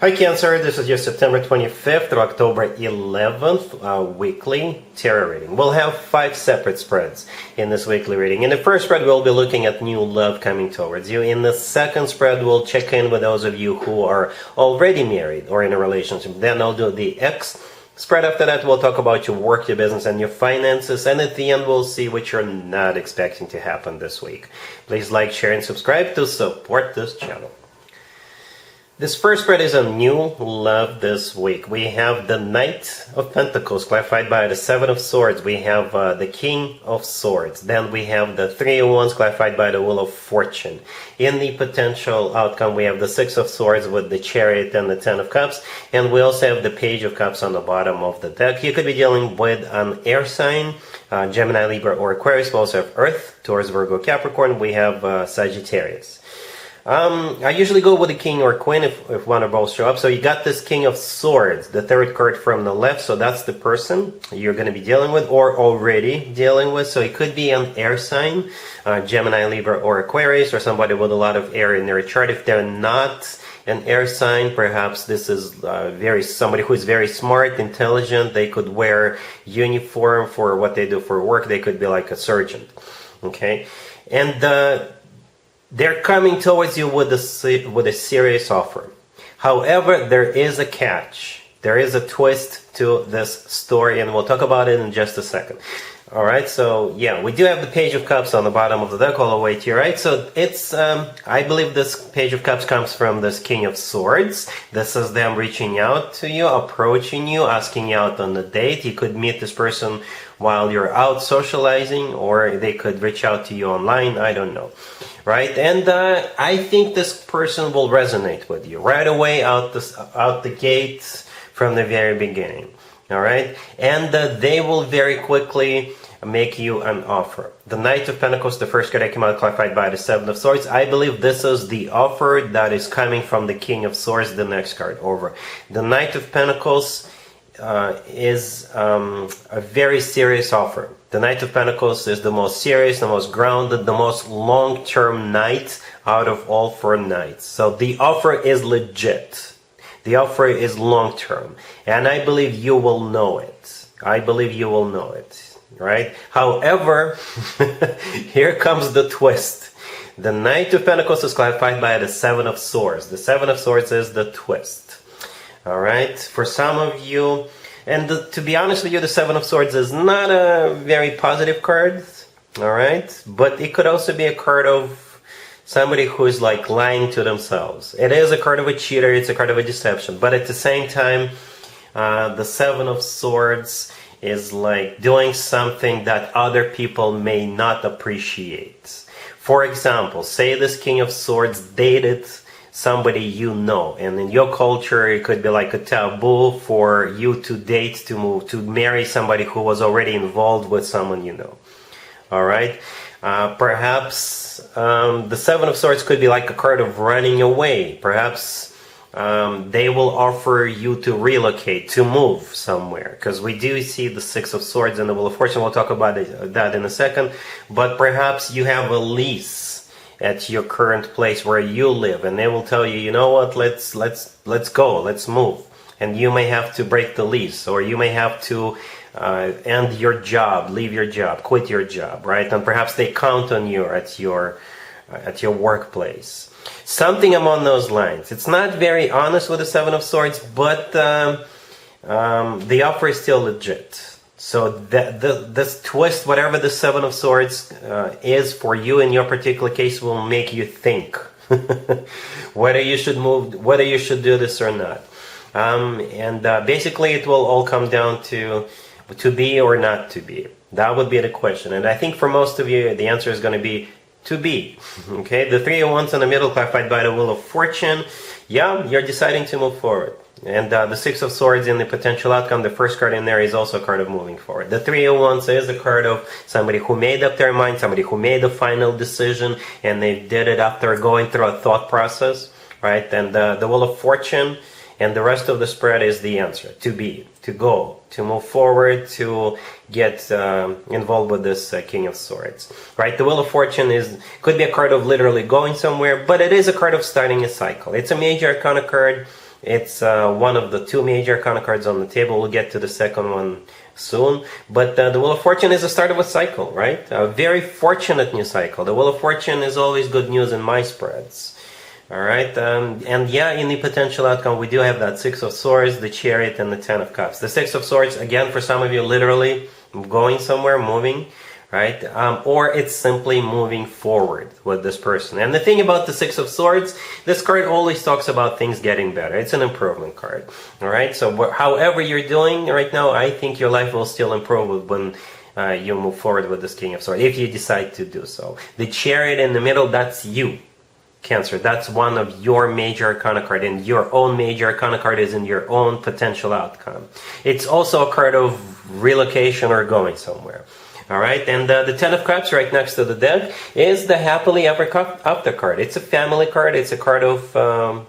Hi Cancer, this is your September 25th to October 11th weekly tarot reading. We'll have 5 separate spreads in this weekly reading. In the first spread, we'll be looking at new love coming towards you. In the second spread, we'll check in with those of you who are already married or in a relationship. Then I'll do the X spread. After that, we'll talk about your work, your business, and your finances. And at the end, we'll see what you're not expecting to happen this week. Please like, share, and subscribe to support this channel. This first spread is a new love this week. We have the Knight of Pentacles, clarified by the Seven of Swords. We have the King of Swords. Then we have the Three of Wands, clarified by the Wheel of Fortune. In the potential outcome, we have the Six of Swords with the Chariot and the Ten of Cups. And we also have the Page of Cups on the bottom of the deck. You could be dealing with an air sign, Gemini, Libra, or Aquarius. We also have Earth, Taurus, Virgo, Capricorn. We have Sagittarius. I usually go with the King or Queen if one or both show up. So you got this King of Swords, the third card from the left. So that's the person you're going to be dealing with or already dealing with. So it could be an air sign, Gemini, Libra, or Aquarius, or somebody with a lot of air in their chart. If they're not an air sign, perhaps this is somebody who is very smart, intelligent. They could wear uniform for what they do for work. They could be like a sergeant. Okay, and they're coming towards you with a serious offer. However, there is a catch. There is a twist to this story, and we'll talk about it in just a second. All right, so yeah, we do have the Page of Cups on the bottom of the deck all the way to your right. So it's, I believe this Page of Cups comes from this King of Swords. This is them reaching out to you, approaching you, asking you out on a date. You could meet this person while you're out socializing, or they could reach out to you online. I don't know. Right, and I think this person will resonate with you right away out the gates from the very beginning. All right, and they will very quickly make you an offer. The Knight of Pentacles, the first card that came out, clarified by the Seven of Swords. I believe this is the offer that is coming from the King of Swords. The next card over. The Knight of Pentacles is a very serious offer. The Knight of Pentacles is the most serious, the most grounded, the most long-term knight out of all 4 knights. So the offer is legit. The offer is long-term. And I believe you will know it. I believe you will know it. Right? However, here comes the twist. The Knight of Pentacles is clarified by the Seven of Swords. The Seven of Swords is the twist. All right? For some of you, and to be honest with you, the Seven of Swords is not a very positive card, all right? But it could also be a card of somebody who is like lying to themselves. It is a card of a cheater, it's a card of a deception. But at the same time, the Seven of Swords is like doing something that other people may not appreciate. For example, say this King of Swords dated somebody you know, and in your culture it could be like a taboo for you to date, to marry somebody who was already involved with someone you know. All right, perhaps the Seven of Swords could be like a card of running away. Perhaps they will offer you to relocate, to move somewhere, because we do see the Six of Swords and the Wheel of Fortune. We'll talk about that in a second. But perhaps you have a lease at your current place where you live, and they will tell you, you know what, let's go, let's move, and you may have to break the lease, or you may have to end your job, leave your job, quit your job, right? And perhaps they count on you at your workplace, something along those lines. It's not very honest with the Seven of Swords, but the offer is still legit. So this twist, whatever the Seven of Swords is for you in your particular case, will make you think whether you should move, whether you should do this or not. Basically, it will all come down to be or not to be. That would be the question. And I think for most of you, the answer is going to be to be. Okay, the Three of Wands in the middle, clarified by the Wheel of Fortune. Yeah, you're deciding to move forward. And the Six of Swords in the potential outcome, the first card in there, is also a card of moving forward. The Three of Wands is a card of somebody who made up their mind, somebody who made a final decision, and they did it after going through a thought process, right? And the Wheel of Fortune and the rest of the spread is the answer. To be, to go, to move forward, to get involved with this King of Swords, right? The Wheel of Fortune could be a card of literally going somewhere, but it is a card of starting a cycle. It's a major arcana card. It's one of the two major arcana cards on the table. We'll get to the second one soon. But the Wheel of Fortune is the start of a cycle, right? A very fortunate new cycle. The Wheel of Fortune is always good news in my spreads. All right, and yeah, in the potential outcome, we do have that Six of Swords, the Chariot, and the Ten of Cups. The Six of Swords, again, for some of you, literally going somewhere, moving, right? Or it's simply moving forward with this person. And the thing about the Six of Swords, this card always talks about things getting better. It's an improvement card, all right? So however you're doing right now, I think your life will still improve when you move forward with this King of Swords, if you decide to do so. The Chariot in the middle, that's you, Cancer. That's one of your major arcana card, and your own major arcana card is in your own potential outcome. It's also a card of relocation or going somewhere. All right, and the Ten of Cups right next to the deck is the happily ever after card. It's a family card. It's a card of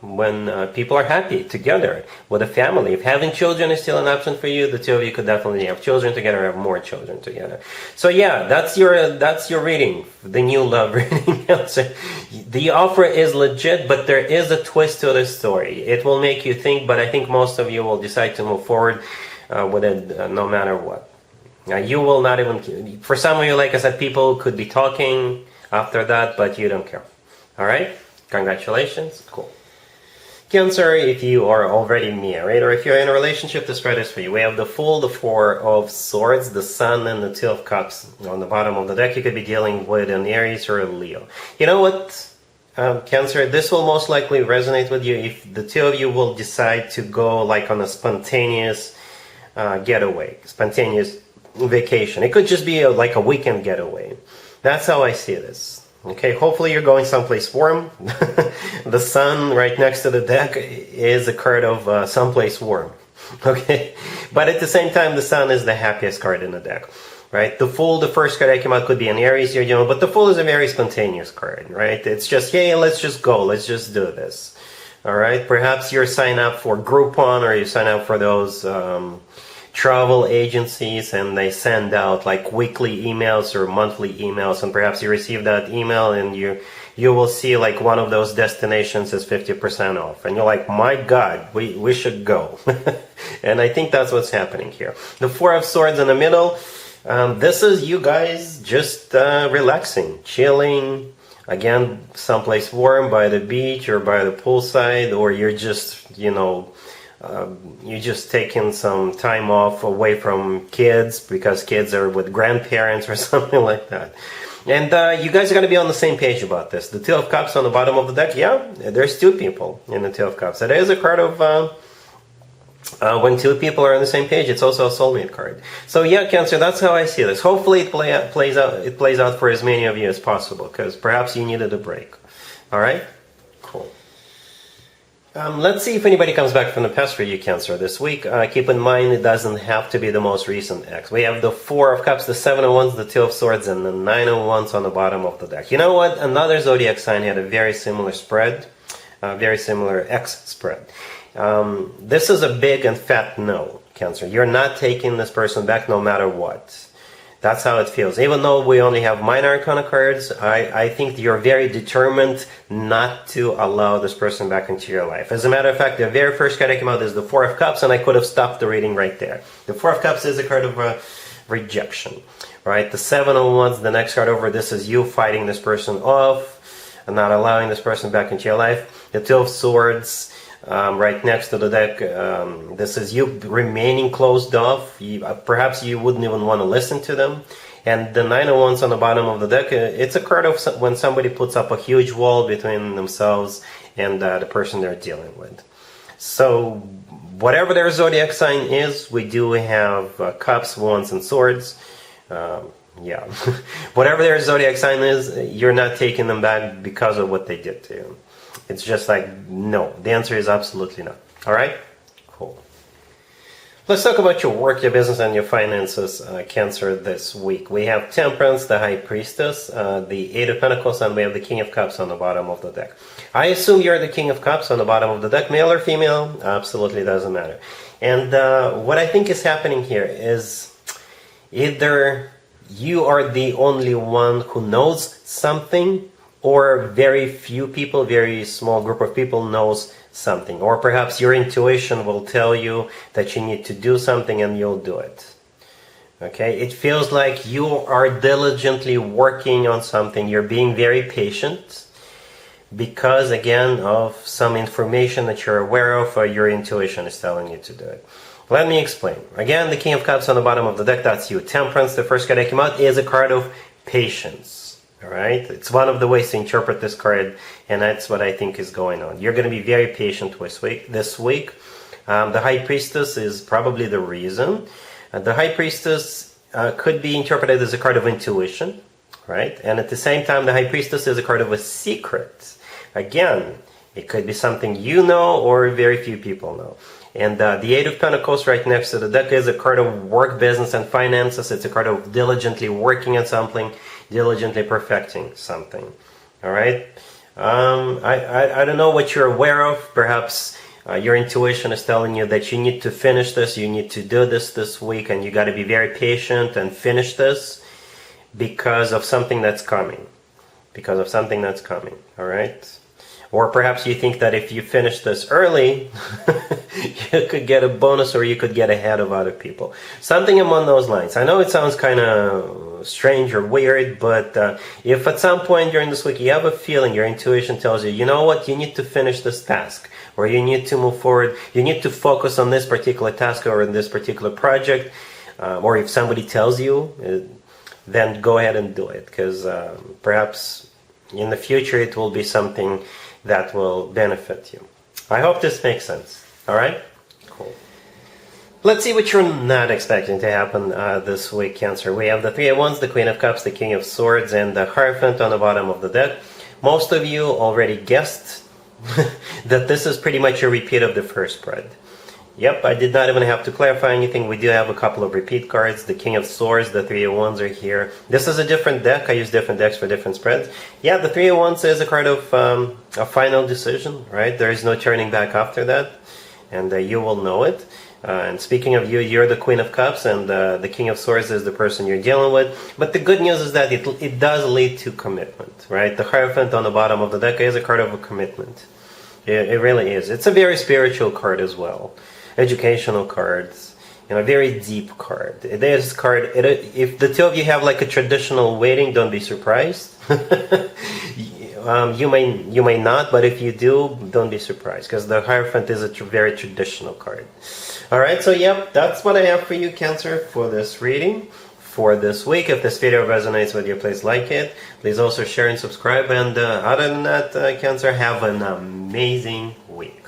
when people are happy together with a family. If having children is still an option for you, the two of you could definitely have children together, have more children together. So yeah, that's your reading, the new love reading. The offer is legit, but there is a twist to this story. It will make you think, but I think most of you will decide to move forward with it no matter what. Now, you will not even, for some of you, like I said, people could be talking after that, but you don't care. All right? Congratulations. Cool. Cancer, if you are already married or if you're in a relationship, this spread is for you. We have the Fool, the Four of Swords, the Sun, and the Two of Cups on the bottom of the deck. You could be dealing with an Aries or a Leo. You know what, Cancer, this will most likely resonate with you if the two of you will decide to go like on a spontaneous getaway, spontaneous vacation. It could just be like a weekend getaway. That's how I see this. Okay, hopefully you're going someplace warm. The Sun right next to the deck is a card of someplace warm. Okay, but at the same time, the Sun is the happiest card in the deck. Right, the Fool, the first card that came out, could be an Aries, but the Fool is a very spontaneous card. Right, it's just, hey, let's just go, let's just do this. All right, perhaps you're signing up for Groupon, or you sign up for those travel agencies, and they send out like weekly emails or monthly emails, and perhaps you receive that email and you will see like one of those destinations is 50% off, and you're like, my God, we should go. And I think that's what's happening here. The Four of Swords in the middle, this is you guys just relaxing, chilling, again, someplace warm by the beach or by the poolside, or you're just, you're just taking some time off away from kids because kids are with grandparents or something like that. And you guys are going to be on the same page about this. The Two of Cups on the bottom of the deck, yeah, there's two people in the Two of Cups. It is a card of when two people are on the same page. It's also a soulmate card. So yeah, Cancer, that's how I see this. Hopefully it plays out for as many of you as possible, because perhaps you needed a break. All right? Cool. Let's see if anybody comes back from the past for you, Cancer, this week. Keep in mind, it doesn't have to be the most recent ex. We have the Four of Cups, the Seven of Wands, the Two of Swords, and the Nine of Wands on the bottom of the deck. You know what? Another zodiac sign had a very similar spread, very similar ex spread. This is a big and fat no, Cancer. You're not taking this person back no matter what. That's how it feels. Even though we only have minor arcana cards, I think you're very determined not to allow this person back into your life. As a matter of fact, the very first card that came out is the Four of Cups, and I could have stopped the reading right there. The Four of Cups is a card of rejection, right? The Seven of Wands, the next card over, this is you fighting this person off and not allowing this person back into your life. The Two of Swords, right next to the deck, this is you remaining closed off. Perhaps you wouldn't even want to listen to them. And the Nine of Wands on the bottom of the deck, it's a card of when somebody puts up a huge wall between themselves and the person they're dealing with. So whatever their zodiac sign is, we do have cups, wands, and swords. Yeah, whatever their zodiac sign is, you're not taking them back because of what they did to you. It's just like, no. The answer is absolutely not. All right? Cool. Let's talk about your work, your business, and your finances, Cancer, this week. We have Temperance, the High Priestess, the Eight of Pentacles, and we have the King of Cups on the bottom of the deck. I assume you're the King of Cups on the bottom of the deck, male or female, absolutely doesn't matter. And what I think is happening here is either you are the only one who knows something, or very few people, very small group of people knows something. Or perhaps your intuition will tell you that you need to do something and you'll do it. Okay, it feels like you are diligently working on something. You're being very patient because, again, of some information that you're aware of or your intuition is telling you to do it. Let me explain. Again, the King of Cups on the bottom of the deck, that's you. Temperance, the first card that came out, is a card of patience. All right? It's one of the ways to interpret this card, and that's what I think is going on. You're going to be very patient this week. The High Priestess is probably the reason. The High Priestess could be interpreted as a card of intuition, right? And at the same time, the High Priestess is a card of a secret. Again, it could be something you know or very few people know. And the Eight of Pentacles right next to the deck is a card of work, business, and finances. It's a card of diligently working on something, diligently perfecting something. All right? I don't know what you're aware of. Perhaps your intuition is telling you that you need to finish this, you need to do this week, and you got to be very patient and finish this because of something that's coming. Because of something that's coming, all right? Or perhaps you think that if you finish this early, you could get a bonus or you could get ahead of other people. Something along those lines. I know it sounds kind of strange or weird, but if at some point during this week you have a feeling, your intuition tells you, you know what, you need to finish this task, or you need to move forward, you need to focus on this particular task or in this particular project, or if somebody tells you, then go ahead and do it, because perhaps in the future it will be something that will benefit you. I hope this makes sense. All right? Cool. Let's see what you're not expecting to happen this week, Cancer. We have the Three of Wands, the Queen of Cups, the King of Swords, and the Hierophant on the bottom of the deck. Most of you already guessed that this is pretty much a repeat of the first spread. Yep, I did not even have to clarify anything. We do have a couple of repeat cards. The King of Swords, the Three of Wands are here. This is a different deck. I use different decks for different spreads. Yeah, the Three of Wands is a card of a final decision, right? There is no turning back after that, and you will know it. And speaking of you, you're the Queen of Cups, and the King of Swords is the person you're dealing with. But the good news is that it does lead to commitment, right? The Hierophant on the bottom of the deck is a card of a commitment. It really is. It's a very spiritual card as well. Educational cards, a very deep card. This card, if the two of you have like a traditional wedding, don't be surprised. You may not, but if you do, don't be surprised, because the Hierophant is a very traditional card. All right, so yep, that's what I have for you, Cancer, for this reading for this week. If this video resonates with you, please like it. Please also share and subscribe. And other than that, Cancer, have an amazing week.